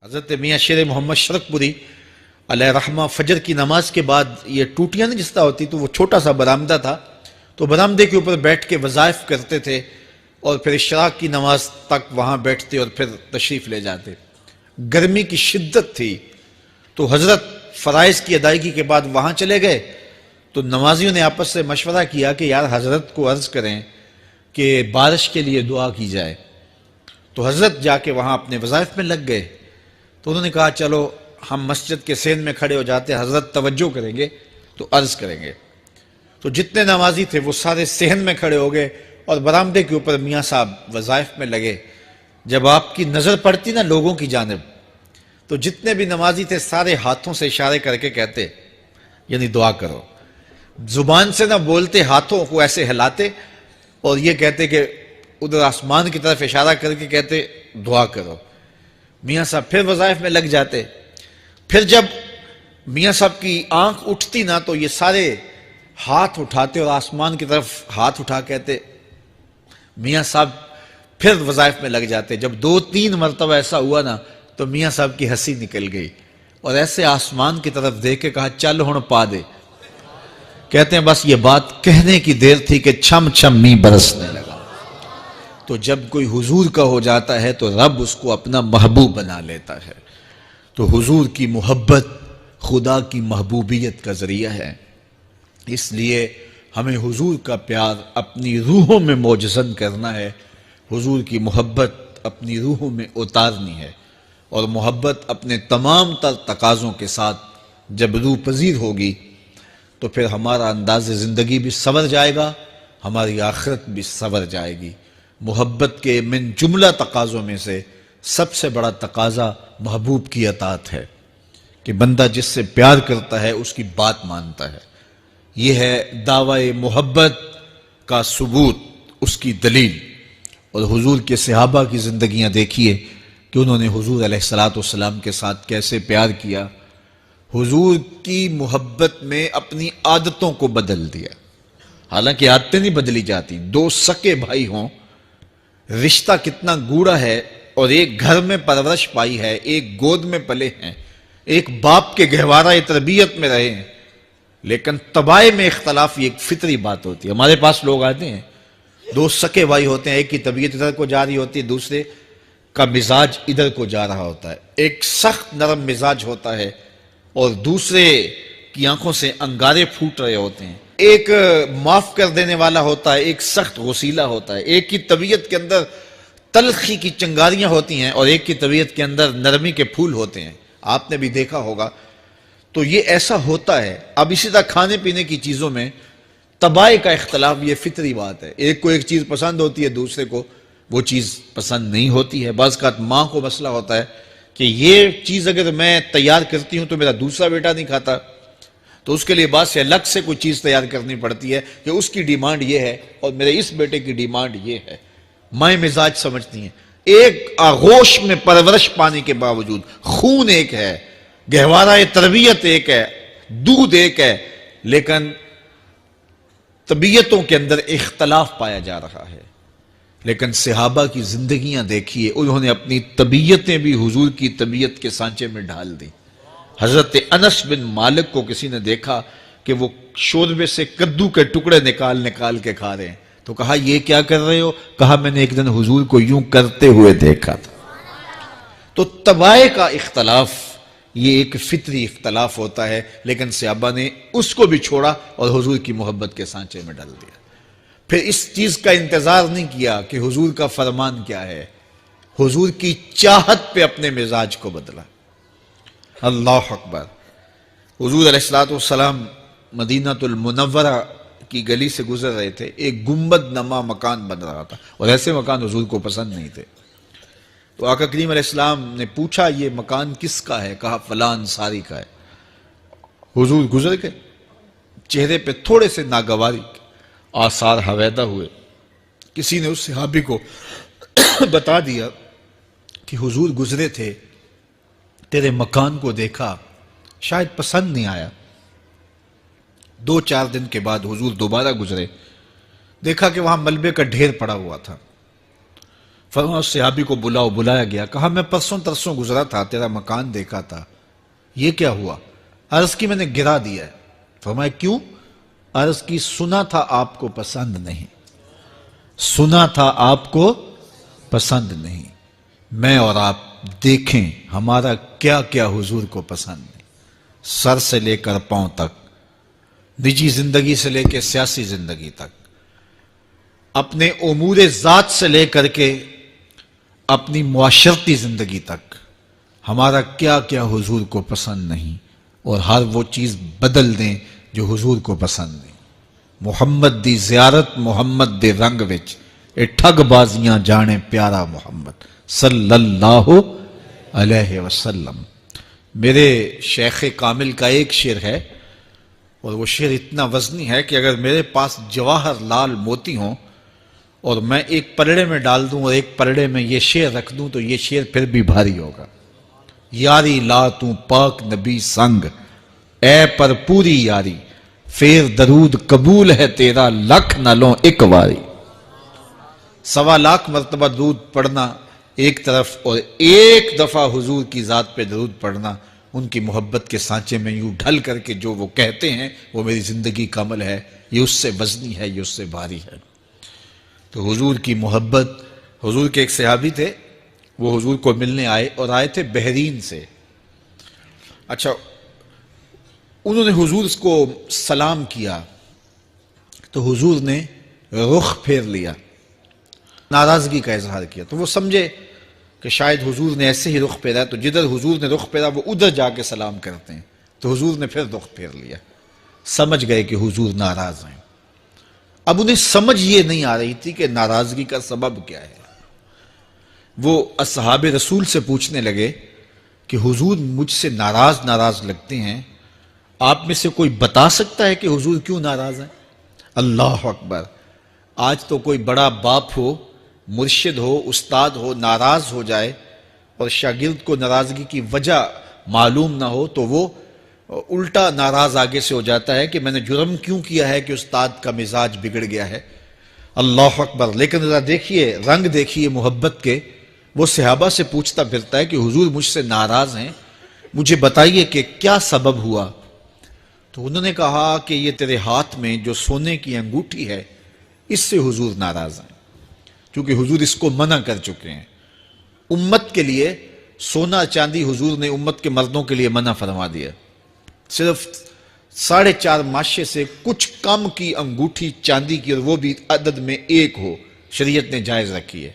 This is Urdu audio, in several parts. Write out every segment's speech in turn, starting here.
حضرت میاں شیر محمد شرک پوری علیہ رحمہ فجر کی نماز کے بعد یہ ٹوٹیاں نہیں جس طرح ہوتی تو وہ چھوٹا سا برآمدہ تھا تو برآمدے کے اوپر بیٹھ کے وظائف کرتے تھے اور پھر اشراق کی نماز تک وہاں بیٹھتے اور پھر تشریف لے جاتے. گرمی کی شدت تھی تو حضرت فرائض کی ادائیگی کے بعد وہاں چلے گئے تو نمازیوں نے آپس سے مشورہ کیا کہ یار حضرت کو عرض کریں کہ بارش کے لیے دعا کی جائے. تو حضرت جا کے وہاں اپنے وظائف میں لگ گئے تو انہوں نے کہا چلو ہم مسجد کے سین میں کھڑے ہو جاتے ہیں, حضرت توجہ کریں گے تو عرض کریں گے. تو جتنے نمازی تھے وہ سارے صحن میں کھڑے ہو گئے اور برآمدے کے اوپر میاں صاحب وظائف میں لگے. جب آپ کی نظر پڑتی نا لوگوں کی جانب تو جتنے بھی نمازی تھے سارے ہاتھوں سے اشارے کر کے کہتے یعنی دعا کرو. زبان سے نہ بولتے, ہاتھوں کو ایسے ہلاتے اور یہ کہتے کہ ادھر آسمان کی طرف اشارہ کر کے کہتے دعا کرو. میاں صاحب پھر وظائف میں لگ جاتے. پھر جب میاں صاحب کی آنکھ اٹھتی نا تو یہ سارے ہاتھ اٹھاتے اور آسمان کی طرف ہاتھ اٹھا کہتے. میاں صاحب پھر وظائف میں لگ جاتے. جب 2-3 مرتبہ ایسا ہوا نا تو میاں صاحب کی ہنسی نکل گئی اور ایسے آسمان کی طرف دیکھ کے کہا چل ہن پا دے. کہتے ہیں بس یہ بات کہنے کی دیر تھی کہ چھم چھم می برسنے لگا. تو جب کوئی حضور کا ہو جاتا ہے تو رب اس کو اپنا محبوب بنا لیتا ہے. تو حضور کی محبت خدا کی محبوبیت کا ذریعہ ہے. اس لیے ہمیں حضور کا پیار اپنی روحوں میں موجزن کرنا ہے, حضور کی محبت اپنی روحوں میں اتارنی ہے, اور محبت اپنے تمام تر تقاضوں کے ساتھ جب روح پذیر ہوگی تو پھر ہمارا انداز زندگی بھی سنور جائے گا, ہماری آخرت بھی سنور جائے گی. محبت کے من جملہ تقاضوں میں سے سب سے بڑا تقاضا محبوب کی اطاعت ہے کہ بندہ جس سے پیار کرتا ہے اس کی بات مانتا ہے. یہ ہے دعوی محبت کا ثبوت, اس کی دلیل. اور حضور کے صحابہ کی زندگیاں دیکھیے کہ انہوں نے حضور علیہ السلام کے ساتھ کیسے پیار کیا. حضور کی محبت میں اپنی عادتوں کو بدل دیا. حالانکہ عادتیں نہیں بدلی جاتی. 2 سکے بھائی ہوں, رشتہ کتنا گوڑا ہے, اور ایک گھر میں پرورش پائی ہے, ایک گود میں پلے ہیں, ایک باپ کے گہوارہ تربیت میں رہے ہیں, لیکن طبائع میں اختلاف یہ ایک فطری بات ہوتی ہے. ہمارے پاس لوگ آتے ہیں 2 سکے بھائی ہوتے ہیں, ایک کی طبیعت ادھر کو جا رہی ہوتی ہے, دوسرے کا مزاج ادھر کو جا رہا ہوتا ہے. ایک سخت نرم مزاج ہوتا ہے اور دوسرے کی آنکھوں سے انگارے پھوٹ رہے ہوتے ہیں. ایک معاف کر دینے والا ہوتا ہے, ایک سخت غصیلا ہوتا ہے. ایک کی طبیعت کے اندر تلخی کی چنگاریاں ہوتی ہیں اور ایک کی طبیعت کے اندر نرمی کے پھول ہوتے ہیں. آپ نے بھی دیکھا ہوگا. تو یہ ایسا ہوتا ہے. اب اسی طرح کھانے پینے کی چیزوں میں طبائع کا اختلاف یہ فطری بات ہے. ایک کو ایک چیز پسند ہوتی ہے, دوسرے کو وہ چیز پسند نہیں ہوتی ہے. بعض اوقات ماں کو مسئلہ ہوتا ہے کہ یہ چیز اگر میں تیار کرتی ہوں تو میرا دوسرا بیٹا نہیں کھاتا, تو اس کے لیے بعد سے الگ سے کوئی چیز تیار کرنی پڑتی ہے کہ اس کی ڈیمانڈ یہ ہے اور میرے اس بیٹے کی ڈیمانڈ یہ ہے. مائیں مزاج سمجھتی ہیں. ایک آغوش میں پرورش پانے کے باوجود خون ایک ہے, گہوارہ تربیت ایک ہے, دودھ ایک ہے, لیکن طبیعتوں کے اندر اختلاف پایا جا رہا ہے. لیکن صحابہ کی زندگیاں دیکھیے, انہوں نے اپنی طبیعتیں بھی حضور کی طبیعت کے سانچے میں ڈھال دی. حضرت انس بن مالک کو کسی نے دیکھا کہ وہ شوربے سے کدو کے ٹکڑے نکال کے کھا رہے ہیں, تو کہا یہ کیا کر رہے ہو؟ کہا میں نے ایک دن حضور کو یوں کرتے ہوئے دیکھا تھا. تو طبائع کا اختلاف یہ ایک فطری اختلاف ہوتا ہے, لیکن صحابہ نے اس کو بھی چھوڑا اور حضور کی محبت کے سانچے میں ڈال دیا. پھر اس چیز کا انتظار نہیں کیا کہ حضور کا فرمان کیا ہے, حضور کی چاہت پہ اپنے مزاج کو بدلا. اللہ اکبر. حضور علیہ السلام مدینہ المنورہ کی گلی سے گزر رہے تھے, ایک گنبد نما مکان بن رہا تھا اور ایسے مکان حضور کو پسند نہیں تھے. تو آقا کریم علیہ السلام نے پوچھا یہ مکان کس کا ہے؟ کہا فلاں انصاری کا ہے. حضور گزر گئے, چہرے پہ تھوڑے سے ناگواری آثار حویدہ ہوئے. کسی نے اس صحابی کو بتا دیا کہ حضور گزرے تھے, تیرے مکان کو دیکھا, شاید پسند نہیں آیا. 2-4 دن کے بعد حضور دوبارہ گزرے, دیکھا کہ وہاں ملبے کا ڈھیر پڑا ہوا تھا. فرمایا اس صحابی کو بلاؤ، بلایا گیا، کہا میں پرسوں ترسوں گزرا تھا، تیرا مکان دیکھا تھا، یہ کیا ہوا؟ عرض کی میں نے گرا دیا ہے۔ فرمایا کیوں؟ عرض کی سنا تھا آپ کو پسند نہیں، سنا تھا آپ کو پسند نہیں، میں اور آپ دیکھیں ہمارا کیا کیا حضور کو پسند نہیں، سر سے لے کر پاؤں تک، نجی زندگی سے لے کے سیاسی زندگی تک، اپنے امور ذات سے لے کر کے اپنی معاشرتی زندگی تک، ہمارا کیا کیا حضور کو پسند نہیں، اور ہر وہ چیز بدل دیں جو حضور کو پسند نہیں۔ محمد دی زیارت محمد دے رنگ وچ، اے ٹھگ بازیاں جانے پیارا محمد صلی اللہ علیہ وسلم۔ میرے شیخ کامل کا ایک شعر ہے، اور وہ شعر اتنا وزنی ہے کہ اگر میرے پاس جواہر لال موتی ہوں اور میں ایک پلڑے میں ڈال دوں اور ایک پلڑے میں یہ شعر رکھ دوں تو یہ شعر پھر بھی بھاری ہوگا۔ یاری لا تو پاک نبی سنگ، اے پر پوری یاری، پھر درود قبول ہے تیرا لکھ نہ لوں ایک واری۔ 1.25 لاکھ مرتبہ درود پڑھنا ایک طرف، اور ایک دفعہ حضور کی ذات پہ درود پڑھنا، ان کی محبت کے سانچے میں یوں ڈھل کر کے جو وہ کہتے ہیں وہ میری زندگی کا عمل ہے، یہ اس سے وزنی ہے، یہ اس سے بھاری ہے۔ تو حضور کی محبت، حضور کے ایک صحابی تھے، وہ حضور کو ملنے آئے، اور آئے تھے بحرین سے۔ اچھا، انہوں نے حضور کو سلام کیا تو حضور نے رخ پھیر لیا، ناراضگی کا اظہار کیا، تو وہ سمجھے کہ شاید حضور نے ایسے ہی رخ پھیرا، تو جدھر حضور نے رخ پھیرا وہ ادھر جا کے سلام کرتے ہیں، تو حضور نے پھر رخ پھیر لیا، سمجھ گئے کہ حضور ناراض ہیں۔ اب انہیں سمجھ یہ نہیں آ رہی تھی کہ ناراضگی کا سبب کیا ہے۔ وہ اصحاب رسول سے پوچھنے لگے کہ حضور مجھ سے ناراض لگتے ہیں، آپ میں سے کوئی بتا سکتا ہے کہ حضور کیوں ناراض ہیں؟ اللہ اکبر! آج تو کوئی بڑا باپ ہو، مرشد ہو، استاد ہو، ناراض ہو جائے اور شاگرد کو ناراضگی کی وجہ معلوم نہ ہو تو وہ الٹا ناراض آگے سے ہو جاتا ہے کہ میں نے جرم کیوں کیا ہے کہ استاد کا مزاج بگڑ گیا ہے۔ اللہ اکبر! لیکن ذرا دیکھیے، رنگ دیکھیے محبت کے، وہ صحابہ سے پوچھتا پھرتا ہے کہ حضور مجھ سے ناراض ہیں، مجھے بتائیے کہ کیا سبب ہوا؟ تو انہوں نے کہا کہ یہ تیرے ہاتھ میں جو سونے کی انگوٹھی ہے، اس سے حضور ناراض ہیں، کیونکہ حضور اس کو منع کر چکے ہیں۔ امت کے لیے سونا چاندی حضور نے امت کے مردوں کے لیے منع فرما دیا، صرف 4.5 ماشے سے کچھ کم کی انگوٹھی چاندی کی، اور وہ بھی عدد میں ایک ہو، شریعت نے جائز رکھی ہے۔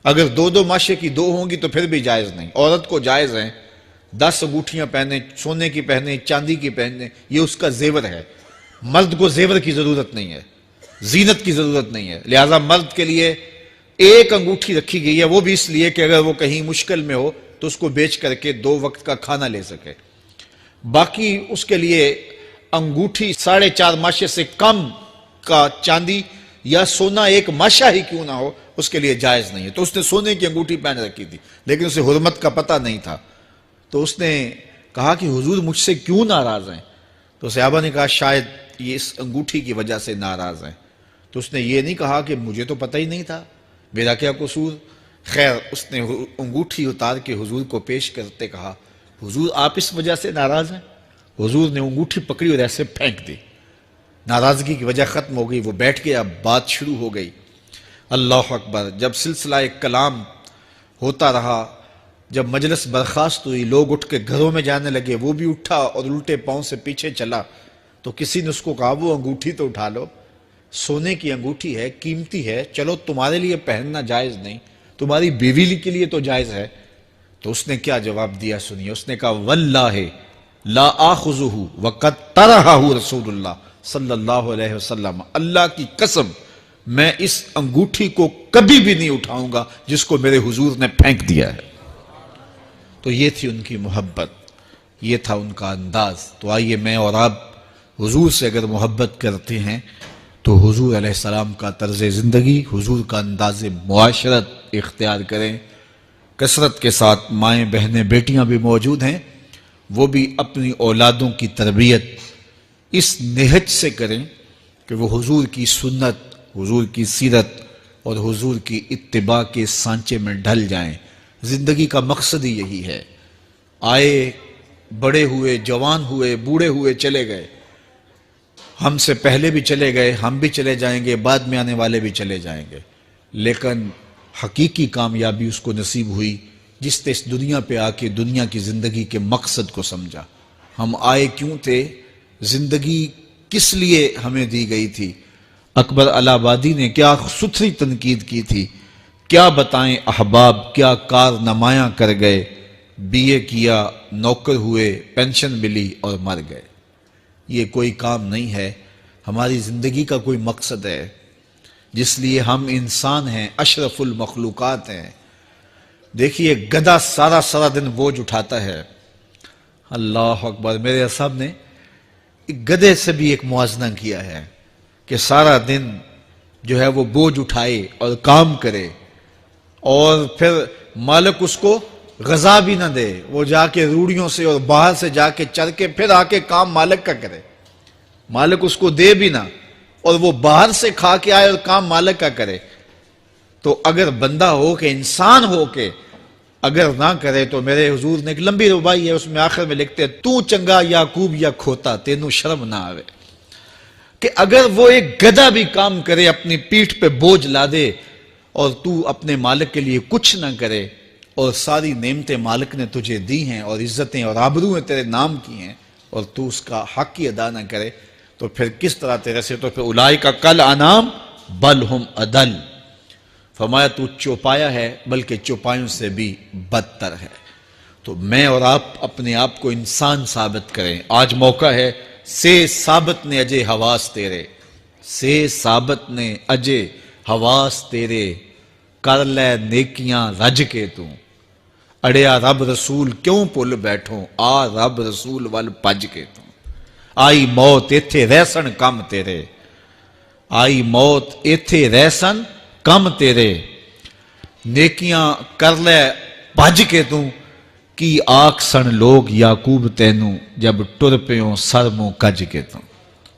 اگر 2 ماشے کی 2 ہوں گی تو پھر بھی جائز نہیں۔ عورت کو جائز ہیں 10 انگوٹھیاں پہنے، سونے کی پہنے، چاندی کی پہنے، یہ اس کا زیور ہے۔ مرد کو زیور کی ضرورت نہیں ہے، زینت کی ضرورت نہیں ہے، لہذا مرد کے لیے ایک انگوٹھی رکھی گئی ہے، وہ بھی اس لیے کہ اگر وہ کہیں مشکل میں ہو تو اس کو بیچ کر کے 2 وقت کا کھانا لے سکے۔ باقی اس کے لیے انگوٹھی 4.5 ماشے سے کم کا چاندی یا سونا 1 ماشا ہی کیوں نہ ہو، اس کے لیے جائز نہیں ہے۔ تو اس نے سونے کی انگوٹھی پہن رکھی تھی، لیکن اسے حرمت کا پتہ نہیں تھا، تو اس نے کہا کہ حضور مجھ سے کیوں ناراض ہیں؟ تو صحابہ نے کہا شاید یہ اس انگوٹھی کی وجہ سے ناراض ہیں۔ تو اس نے یہ نہیں کہا کہ مجھے تو پتہ ہی نہیں تھا، میرا کیا قصور؟ خیر، اس نے انگوٹھی اتار کے حضور کو پیش کرتے کہا حضور آپ اس وجہ سے ناراض ہیں؟ حضور نے انگوٹھی پکڑی اور ایسے پھینک دی، ناراضگی کی وجہ ختم ہو گئی، وہ بیٹھ گیا، بات شروع ہو گئی۔ اللہ اکبر! جب سلسلہ کلام ہوتا رہا، جب مجلس برخاست ہوئی، لوگ اٹھ کے گھروں میں جانے لگے، وہ بھی اٹھا اور الٹے پاؤں سے پیچھے چلا، تو کسی نے اس کو کہا وہ انگوٹھی تو اٹھا لو، سونے کی انگوٹھی ہے، قیمتی ہے، چلو تمہارے لیے پہننا جائز نہیں، تمہاری بیوی کے لیے تو جائز ہے۔ تو اس نے کیا جواب دیا سنیے، اس نے کہا واللہ لا آخذہ وقد طرحہ رسول اللہ صلی اللہ علیہ وسلم، اللہ کی قسم میں اس انگوٹھی کو کبھی بھی نہیں اٹھاؤں گا جس کو میرے حضور نے پھینک دیا ہے۔ تو یہ تھی ان کی محبت، یہ تھا ان کا انداز۔ تو آئیے میں اور آپ حضور سے اگر محبت کرتے ہیں تو حضور علیہ السلام کا طرز زندگی، حضور کا انداز معاشرت اختیار کریں۔ کثرت کے ساتھ مائیں بہنیں بیٹیاں بھی موجود ہیں، وہ بھی اپنی اولادوں کی تربیت اس نہج سے کریں کہ وہ حضور کی سنت، حضور کی سیرت اور حضور کی اتباع کے سانچے میں ڈھل جائیں۔ زندگی کا مقصد ہی یہی ہے۔ آئے، بڑے ہوئے، جوان ہوئے، بوڑھے ہوئے، چلے گئے، ہم سے پہلے بھی چلے گئے، ہم بھی چلے جائیں گے، بعد میں آنے والے بھی چلے جائیں گے، لیکن حقیقی کامیابی اس کو نصیب ہوئی جس نے اس دنیا پہ آ کے دنیا کی زندگی کے مقصد کو سمجھا۔ ہم آئے کیوں تھے، زندگی کس لیے ہمیں دی گئی تھی۔ اکبر الہ آبادی نے کیا ستھری تنقید کی تھی، کیا بتائیں احباب کیا کارنمایاں کر گئے، بی اے کیا، نوکر ہوئے، پینشن ملی اور مر گئے۔ یہ کوئی کام نہیں ہے، ہماری زندگی کا کوئی مقصد ہے جس لیے ہم انسان ہیں، اشرف المخلوقات ہیں۔ دیکھیے گدھا سارا دن بوجھ اٹھاتا ہے، اللہ اکبر۔ میرے صاحب نے ایک گدھے سے بھی ایک موازنہ کیا ہے کہ سارا دن جو ہے وہ بوجھ اٹھائے اور کام کرے، اور پھر مالک اس کو غذا بھی نہ دے، وہ جا کے روڑیوں سے اور باہر سے جا کے چر کے پھر آ کے کام مالک کا کرے، مالک اس کو دے بھی نہ، اور وہ باہر سے کھا کے آئے اور کام مالک کا کرے۔ تو اگر بندہ ہو کے، انسان ہو کے اگر نہ کرے تو میرے حضور نے ایک لمبی ربائی ہے، اس میں آخر میں لکھتے ہیں تو چنگا یعقوب یا کھوتا تینوں شرم نہ آوے، کہ اگر وہ ایک گدھا بھی کام کرے، اپنی پیٹھ پہ بوجھ لا دے، اور تو اپنے مالک کے لیے کچھ نہ کرے، اور ساری نعمتیں مالک نے تجھے دی ہیں اور عزتیں اور آبرویں تیرے نام کی ہیں، اور تو اس کا حق ہی ادا نہ کرے، تو پھر کس طرح تیرے سے، تو پھر اولئک کل انعام بل ہم اضل، فرمایا تو چوپایا ہے بلکہ چوپایوں سے بھی بدتر ہے۔ تو میں اور آپ اپنے آپ کو انسان ثابت کریں، آج موقع ہے۔ سے ثابت نے اجے حواس تیرے، سے ثابت نے اجے حواس تیرے، کر لے نیکیاں رج کے تو، اڑیا رب رسول کیوں پل بیٹھوں، آ رب رسول ول پج کے تو، آئی موت ایتھے رہسن کم تیرے، آئی موت ایتھے رہسن کم تیرے، نیکیاں کر لے بھج کے تو، کی آکھ سن لوگ یعقوب تینوں، جب ٹر پیوں سر منہ کج کے تو۔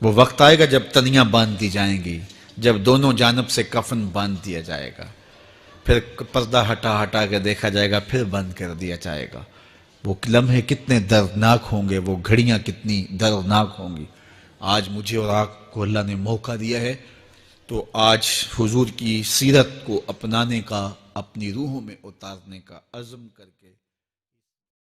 وہ وقت آئے گا جب تنیاں باندھ دی جائیں گی، جب دونوں جانب سے کفن باندھ دیا جائے گا، پھر پردہ ہٹا کے دیکھا جائے گا، پھر بند کر دیا جائے گا۔ وہ لمحے کتنے دردناک ہوں گے، وہ گھڑیاں کتنی دردناک ہوں گی۔ آج مجھے اور آپ کو اللہ نے موقع دیا ہے، تو آج حضور کی سیرت کو اپنانے کا، اپنی روحوں میں اتارنے کا عزم کر کے